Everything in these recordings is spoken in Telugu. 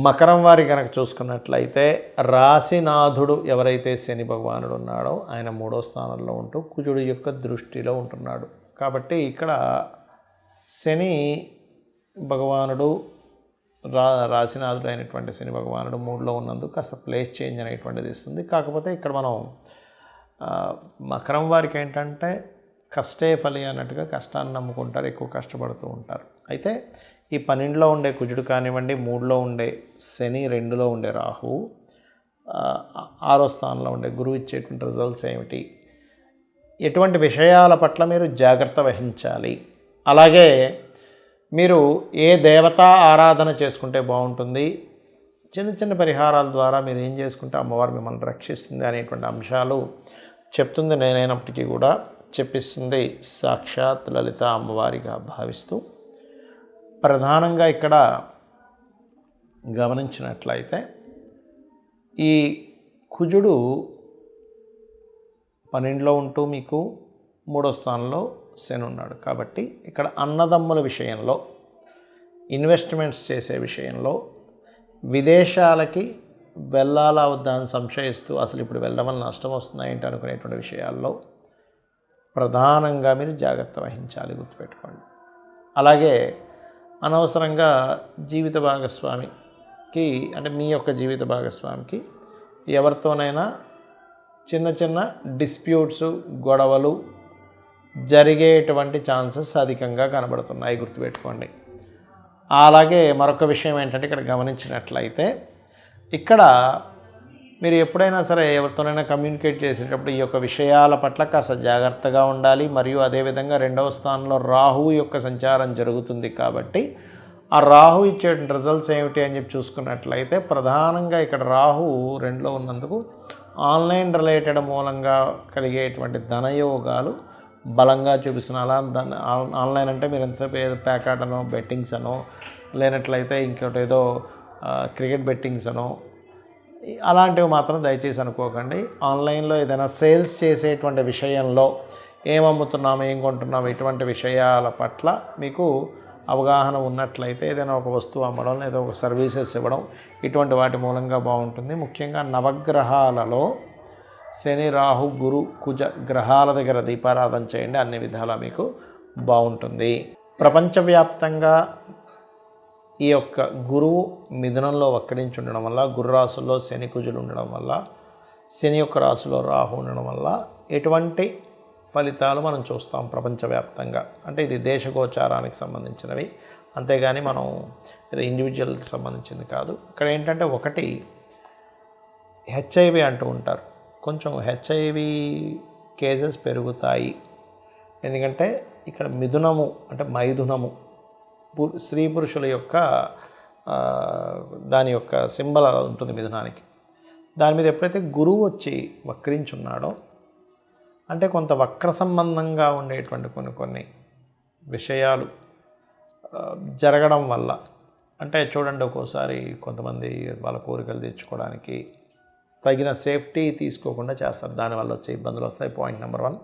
మకరం వారి కనుక చూసుకున్నట్లయితే రాశినాథుడు ఎవరైతే శని భగవానుడు ఉన్నాడో ఆయన 3వ స్థానంలో ఉంటూ కుజుడు యొక్క దృష్టిలో ఉంటున్నాడు. కాబట్టి ఇక్కడ శని భగవానుడు రాశినాథుడు అయినటువంటి శని భగవానుడు 3లో ఉన్నందుకు కాస్త ప్లేస్ చేంజ్ అనేటువంటిది ఇస్తుంది. కాకపోతే ఇక్కడ మనం మకరం వారికి ఏంటంటే కష్టే ఫలి అన్నట్టుగా కష్టాన్ని నమ్ముకుంటారు, ఎక్కువ కష్టపడుతూ ఉంటారు. అయితే ఈ 12లో ఉండే కుజుడు కానివ్వండి, 3లో ఉండే శని, 2లో ఉండే రాహు, 6వ స్థానంలో ఉండే గురువు ఇచ్చేటువంటి రిజల్ట్స్ ఏమిటి, ఎటువంటి విషయాల పట్ల మీరు జాగ్రత్త వహించాలి, అలాగే మీరు ఏ దేవతా ఆరాధన చేసుకుంటే బాగుంటుంది, చిన్న చిన్న పరిహారాల ద్వారా మీరు ఏం చేసుకుంటే అమ్మవారు మిమ్మల్ని రక్షిస్తుంది అనేటువంటి అంశాలు చెప్తుంది. నేనైనప్పటికీ కూడా చెప్పిస్తుంది సాక్షాత్ లలిత అమ్మవారిగా భావిస్తూ, ప్రధానంగా ఇక్కడ గమనించినట్లయితే ఈ కుజుడు 12లో ఉంటూ మీకు 3వ స్థానంలో శని ఉన్నాడు. కాబట్టి ఇక్కడ అన్నదమ్ముల విషయంలో, ఇన్వెస్ట్మెంట్స్ చేసే విషయంలో, విదేశాలకి వెళ్ళాలా వద్దా అని సంశయిస్తూ అసలు ఇప్పుడు వెళ్ళడం వల్ల నష్టం వస్తుందా ఏంటి అనుకునేటువంటి విషయాల్లో ప్రధానంగా మీరు జాగ్రత్త వహించాలి, గుర్తుపెట్టుకోండి. అలాగే అనవసరంగా జీవిత భాగస్వామికి, అంటే మీ యొక్క జీవిత భాగస్వామికి ఎవరితోనైనా చిన్న చిన్న డిస్ప్యూట్స్, గొడవలు జరిగేటువంటి ఛాన్సెస్ అధికంగా కనబడుతున్నాయి, గుర్తుపెట్టుకోండి. అలాగే మరొక విషయం ఏంటంటే ఇక్కడ గమనించినట్లయితే ఇక్కడ మీరు ఎప్పుడైనా సరే ఎవరితోనైనా కమ్యూనికేట్ చేసేటప్పుడు ఈ యొక్క విషయాల పట్ల కాస్త జాగ్రత్తగా ఉండాలి. మరియు అదేవిధంగా 2వ స్థానంలో రాహు యొక్క సంచారం జరుగుతుంది. కాబట్టి ఆ రాహు ఇచ్చే రిజల్ట్స్ ఏమిటి అని చెప్పి చూసుకున్నట్లయితే ప్రధానంగా ఇక్కడ రాహు 2లో ఉన్నందుకు ఆన్లైన్ రిలేటెడ్ మూలంగా కలిగేటువంటి ధనయోగాలు బలంగా చూపిస్తున్నారు. అలా ఆన్లైన్ అంటే మీరు ఎంతసేపు ఏదో ప్యాకాట్ అనో, బెట్టింగ్స్ అనో, లేనట్లయితే ఇంకోటి ఏదో క్రికెట్ బెట్టింగ్స్ అనో, అలాంటివి మాత్రం దయచేసి అనుకోకండి. ఆన్లైన్లో ఏదైనా సేల్స్ చేసేటువంటి విషయంలో ఏం అమ్ముతున్నాము, ఏం కొంటున్నాము, ఇటువంటి విషయాల పట్ల మీకు అవగాహన ఉన్నట్లయితే ఏదైనా ఒక వస్తువు అమ్మడం లేదా ఒక సర్వీసెస్ ఇవ్వడం, ఇటువంటి వాటి మూలంగా బాగుంటుంది. ముఖ్యంగా నవగ్రహాలలో శని, రాహు, గురు, కుజ గ్రహాల దగ్గర దీపారాధన చేయండి, అన్ని విధాలా మీకు బాగుంటుంది. ప్రపంచవ్యాప్తంగా ఈ యొక్క గురువు మిథునంలో వక్రించి ఉండడం వల్ల, గురు రాశుల్లో శని, కుజులు ఉండడం వల్ల, శని యొక్క రాశిలో రాహు ఉండడం వల్ల ఎటువంటి ఫలితాలు మనం చూస్తాం ప్రపంచవ్యాప్తంగా. అంటే ఇది దేశగోచారానికి సంబంధించినవి, అంతేగాని మనం ఇది ఇండివిజువల్కి సంబంధించింది కాదు. ఇక్కడ ఏంటంటే ఒకటి హెచ్ఐవి అంటూ ఉంటారు. కొంచెం హెచ్ఐవి కేసెస్ పెరుగుతాయి. ఎందుకంటే ఇక్కడ మిథునము అంటే మైథునము స్త్రీ పురుషుల యొక్క దాని యొక్క సింబల్ ఉంటుంది మిథునానికి. దాని మీద ఎప్పుడైతే గురువు వచ్చి వక్రించున్నాడో, అంటే కొంత వక్ర సంబంధంగా ఉండేటువంటి కొన్ని విషయాలు జరగడం వల్ల, అంటే చూడండి ఒక్కోసారి కొంతమంది వాళ్ళ కోరికలు తీర్చుకోవడానికి తగిన సేఫ్టీ తీసుకోకుండా చేస్తారు, దానివల్ల వచ్చే ఇబ్బందులు వస్తాయి. Point number 1.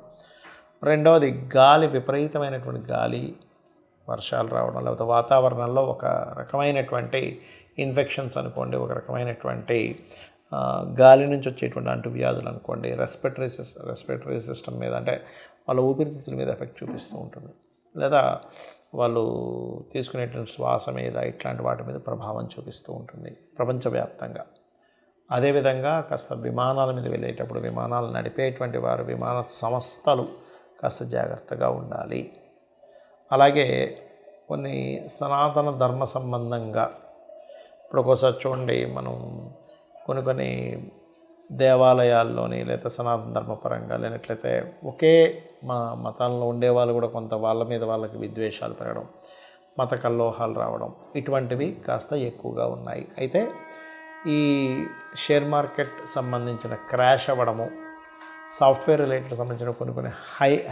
రెండవది గాలి, విపరీతమైనటువంటి గాలి, వర్షాలు రావడం, లేకపోతే వాతావరణంలో ఒక రకమైనటువంటి ఇన్ఫెక్షన్స్ అనుకోండి, ఒక రకమైనటువంటి గాలి నుంచి వచ్చేటువంటి అంటువ్యాధులు అనుకోండి, రెస్పిరేటరీ సిస్టమ్ మీద, అంటే వాళ్ళ ఊపిరితిత్తుల మీద ఎఫెక్ట్ చూపిస్తూ ఉంటుంది, లేదా వాళ్ళు తీసుకునేటువంటి శ్వాస మీద, ఇట్లాంటి వాటి మీద ప్రభావం చూపిస్తూ ఉంటుంది ప్రపంచవ్యాప్తంగా. అదేవిధంగా కాస్త విమానాల మీద వెళ్ళేటప్పుడు, విమానాలు నడిపేటువంటి వారు, విమాన సంస్థలు కాస్త జాగ్రత్తగా ఉండాలి. అలాగే కొన్ని సనాతన ధర్మ సంబంధంగా ఇప్పుడు ఒక్కోసారి చూడండి, మనం కొన్ని దేవాలయాల్లోని లేదా సనాతన ధర్మపరంగా లేనట్లయితే ఒకే మతాల్లో ఉండేవాళ్ళు కూడా కొంత వాళ్ళ మీద వాళ్ళకి విద్వేషాలు పెరగడం, మత కల్లోహాలు రావడం, ఇటువంటివి కాస్త ఎక్కువగా ఉన్నాయి. అయితే ఈ షేర్ మార్కెట్ సంబంధించిన క్రాష్ అవ్వడము, సాఫ్ట్వేర్ రిలేటెడ్ సంబంధించిన కొన్ని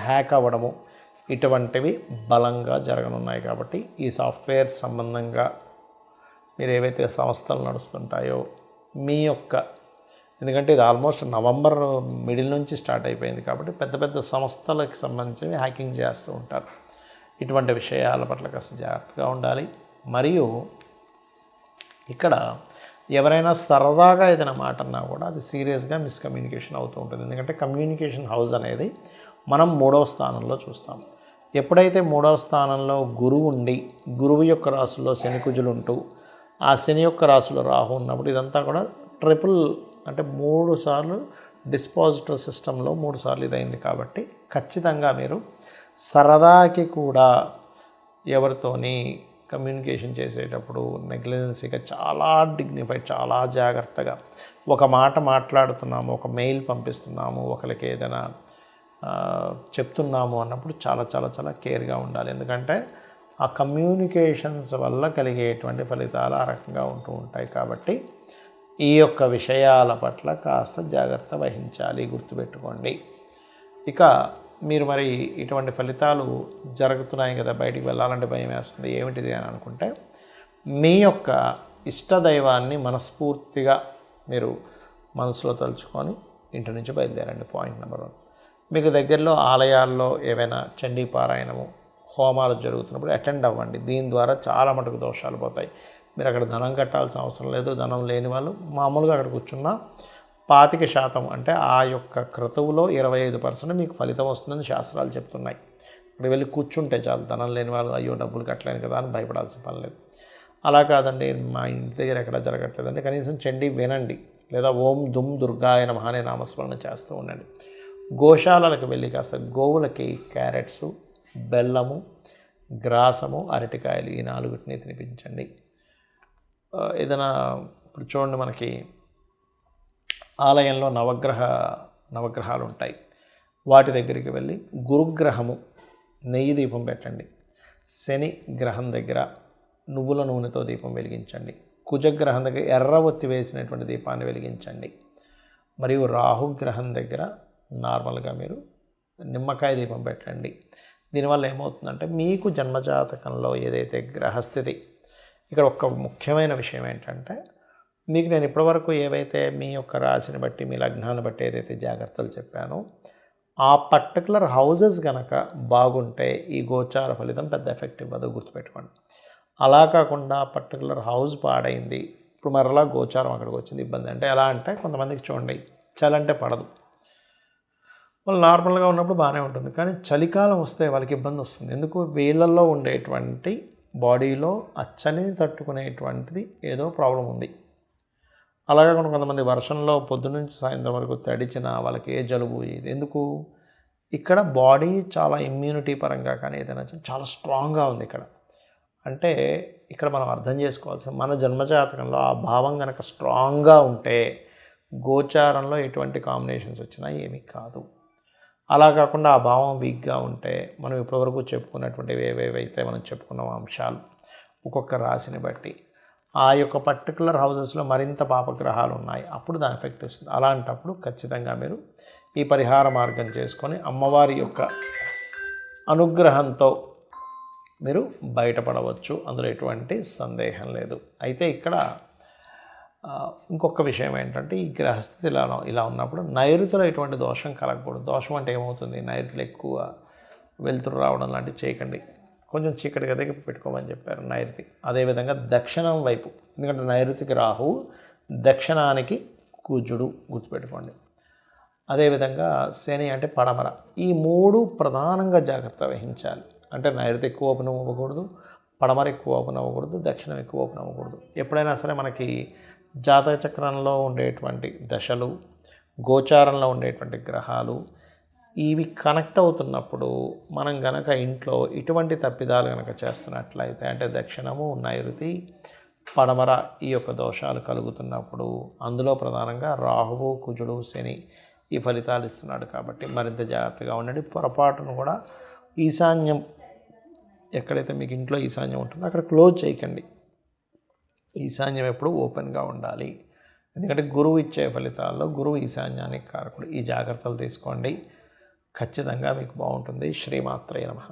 హ్యాక్ అవ్వడము, ఇటువంటివి బలంగా జరగనున్నాయి. కాబట్టి ఈ సాఫ్ట్వేర్ సంబంధంగా మీరు ఏవైతే సంస్థలు నడుస్తుంటాయో మీ యొక్క, ఎందుకంటే ఇది ఆల్మోస్ట్ నవంబర్ మిడిల్ నుంచి స్టార్ట్ అయిపోయింది కాబట్టి పెద్ద పెద్ద సంస్థలకు సంబంధించి హ్యాకింగ్ చేస్తూ ఉంటారు. ఇటువంటి విషయాల పట్ల కాస్త జాగ్రత్తగా ఉండాలి. మరియు ఇక్కడ ఎవరైనా సరదాగా ఏదైనా మాట అన్నా కూడా అది సీరియస్గా మిస్కమ్యూనికేషన్ అవుతూ ఉంటుంది. ఎందుకంటే కమ్యూనికేషన్ హౌస్ అనేది మనం 3వ స్థానంలో చూస్తాం. ఎప్పుడైతే 3వ స్థానంలో గురువు ఉండి గురువు యొక్క రాశిలో శని కుజులు ఉంటూ ఆ శని యొక్క రాశిలో రాహు ఉన్నప్పుడు ఇదంతా కూడా ట్రిపుల్ అంటే 3 సార్లు డిస్పాజిటర్ సిస్టంలో 3 సార్లు ఇదైంది. కాబట్టి ఖచ్చితంగా మీరు సరదాకి కూడా ఎవరితోని కమ్యూనికేషన్ చేసేటప్పుడు నెగ్లిజెన్సీగా చాలా డిగ్నిఫైడ్, చాలా జాగ్రత్తగా ఒక మాట మాట్లాడుతున్నాము, ఒక మెయిల్ పంపిస్తున్నాము, ఒకరికి ఏదైనా చెప్తున్నాము అన్నప్పుడు చాలా చాలా చాలా కేర్గా ఉండాలి. ఎందుకంటే ఆ కమ్యూనికేషన్స్ వల్ల కలిగేటువంటి ఫలితాలు ఆ రకంగా ఉంటూ ఉంటాయి. కాబట్టి ఈ యొక్క విషయాల పట్ల కాస్త జాగ్రత్త వహించాలి, గుర్తుపెట్టుకోండి. ఇక మీరు మరి ఇటువంటి ఫలితాలు జరుగుతున్నాయి కదా, బయటికి వెళ్ళాలంటే భయం వేస్తుంది, ఏమిటిది అని అనుకుంటే మీ యొక్క ఇష్టదైవాన్ని మనస్ఫూర్తిగా మీరు మనసులో తలుచుకొని ఇంటి నుంచి బయలుదేరండి. Point number 1. మీకు దగ్గరలో ఆలయాల్లో ఏవైనా చండీ పారాయణము హోమాలు జరుగుతున్నప్పుడు అటెండ్ అవ్వండి. దీని ద్వారా చాలా మటుకు దోషాలు పోతాయి. మీరు అక్కడ ధనం కట్టాల్సిన అవసరం లేదు. ధనం లేని వాళ్ళు మామూలుగా అక్కడ కూర్చున్న 25% అంటే ఆ యొక్క క్రతువులో 25% మీకు ఫలితం వస్తుందని శాస్త్రాలు చెప్తున్నాయి. అక్కడ వెళ్ళి కూర్చుంటే చాలు. ధనం లేని వాళ్ళు అయ్యో డబ్బులు కట్టలేను కదా అని భయపడాల్సిన పని లేదు. అలా కాదండి, మా ఇంటి దగ్గర ఎక్కడ జరగట్లేదండి, కనీసం చండీ వినండి, లేదా ఓం దుమ్ దుర్గాయ నమః అనే నామస్మరణ చేస్తూ ఉండండి. గోశాలలకు వెళ్ళి కాస్త గోవులకి క్యారెట్స్, బెల్లము, గ్రాసము, అరటికాయలు ఈ 4 తినిపించండి. ఏదైనా ఇప్పుడు చూడండి, మనకి ఆలయంలో నవగ్రహాలు ఉంటాయి. వాటి దగ్గరికి వెళ్ళి గురుగ్రహము నెయ్యి దీపం పెట్టండి. శని గ్రహం దగ్గర నువ్వుల నూనెతో దీపం వెలిగించండి. కుజగ్రహం దగ్గర ఎర్ర ఒత్తి వేసినటువంటి దీపాన్ని వెలిగించండి. మరియు రాహుగ్రహం దగ్గర నార్మల్గా మీరు నిమ్మకాయ దీపం పెట్టండి. దీనివల్ల ఏమవుతుందంటే మీకు జన్మజాతకంలో ఏదైతే గ్రహస్థితి, ఇక్కడ ఒక ముఖ్యమైన విషయం ఏంటంటే మీకు నేను ఇప్పటివరకు ఏవైతే మీ యొక్క రాశిని బట్టి మీ లగ్నాన్ని బట్టి ఏదైతే జాగ్రత్తలు చెప్పానో ఆ పర్టికులర్ హౌజెస్ కనుక బాగుంటే ఈ గోచార ఫలితం పెద్ద ఎఫెక్ట్ ఇవ్వదు, గుర్తుపెట్టుకోండి. అలా కాకుండా పర్టికులర్ హౌస్ పాడైంది, ఇప్పుడు మరలా గోచారం అక్కడికి వచ్చింది, ఇబ్బంది. అంటే ఎలా అంటే కొంతమందికి చూడండి చలంటే పడదు, వాళ్ళు నార్మల్గా ఉన్నప్పుడు బాగానే ఉంటుంది, కానీ చలికాలం వస్తే వాళ్ళకి ఇబ్బంది వస్తుంది. ఎందుకు? వీళ్ళల్లో ఉండేటువంటి బాడీలో ఆ చలిని తట్టుకునేటువంటిది ఏదో ప్రాబ్లం ఉంది. అలాగే కొంతమంది వర్షంలో పొద్దునుంచి సాయంత్రం వరకు తడిచిన వాళ్ళకి ఏ జలుబు ఇది ఎందుకు? ఇక్కడ బాడీ చాలా ఇమ్యూనిటీ పరంగా కానీ ఏదైనా చాలా స్ట్రాంగ్గా ఉంది ఇక్కడ. అంటే ఇక్కడ మనం అర్థం చేసుకోవాల్సిన మన జన్మజాతకంలో ఆ భావం కనుక స్ట్రాంగ్గా ఉంటే గోచారంలో ఎటువంటి కాంబినేషన్స్ వచ్చినా ఏమీ కాదు. అలా కాకుండా ఆ భావం వీక్గా ఉంటే మనం ఇప్పటివరకు చెప్పుకున్నటువంటివి ఏవేవైతే మనం చెప్పుకున్న అంశాలు ఒక్కొక్క రాశిని బట్టి ఆ యొక్క పర్టికులర్ హౌజెస్లో మరింత పాపగ్రహాలు ఉన్నాయి, అప్పుడు దాని ఎఫెక్ట్ వస్తుంది. అలాంటప్పుడు ఖచ్చితంగా మీరు ఈ పరిహార మార్గం చేసుకొని అమ్మవారి యొక్క అనుగ్రహంతో మీరు బయటపడవచ్చు, అందులో ఎటువంటి సందేహం లేదు. అయితే ఇక్కడ ఇంకొక విషయం ఏంటంటే ఈ గ్రహస్థితి ఇలా ఉన్నప్పుడు నైరుతిలో ఎటువంటి దోషం కలగకూడదు. దోషం అంటే ఏమవుతుంది? నైరుతిలో ఎక్కువ వెలుతురు రావడం లాంటివి చేయకండి. కొంచెం చీకటి గదికి పెట్టుకోమని చెప్పారు నైరుతి. అదేవిధంగా దక్షిణం వైపు, ఎందుకంటే నైరుతికి రాహువు, దక్షిణానికి కుజుడు, గుర్తుపెట్టుకోండి. అదేవిధంగా శని అంటే పడమర. ఈ 3 ప్రధానంగా జాగ్రత్త వహించాలి. అంటే నైరుతి ఎక్కువ ఓపెన్ అవ్వకూడదు, పడమర ఎక్కువ ఓపెన్ అవ్వకూడదు, దక్షిణం ఎక్కువ ఓపెన్ అవ్వకూడదు. ఎప్పుడైనా సరే మనకి జాతక చక్రంలో ఉండేటువంటి దశలు, గోచారంలో ఉండేటువంటి గ్రహాలు ఇవి కనెక్ట్ అవుతున్నప్పుడు మనం గనక ఇంట్లో ఇటువంటి తప్పిదాలు కనుక చేస్తున్నట్లయితే, అంటే దక్షిణము, నైరుతి, పడమర ఈ యొక్క దోషాలు కలుగుతున్నప్పుడు అందులో ప్రధానంగా రాహువు, కుజుడు, శని ఈ ఫలితాలు ఇస్తున్నాడు. కాబట్టి మరింత జాగ్రత్తగా ఉండండి. పొరపాటును కూడా ఈశాన్యం, ఎక్కడైతే మీకు ఇంట్లో ఈశాన్యం ఉంటుందో అక్కడ క్లోజ్ చేయకండి. ఈశాన్యం ఎప్పుడు ఓపెన్గా ఉండాలి. ఎందుకంటే గురువు ఇచ్చే ఫలితాల్లో గురువు ఈశాన్యానికి కారకుడు. ఈ జాగ్రత్తలు తీసుకోండి, ఖచ్చితంగా మీకు బాగుంటుంది. శ్రీమాత్రే నమః.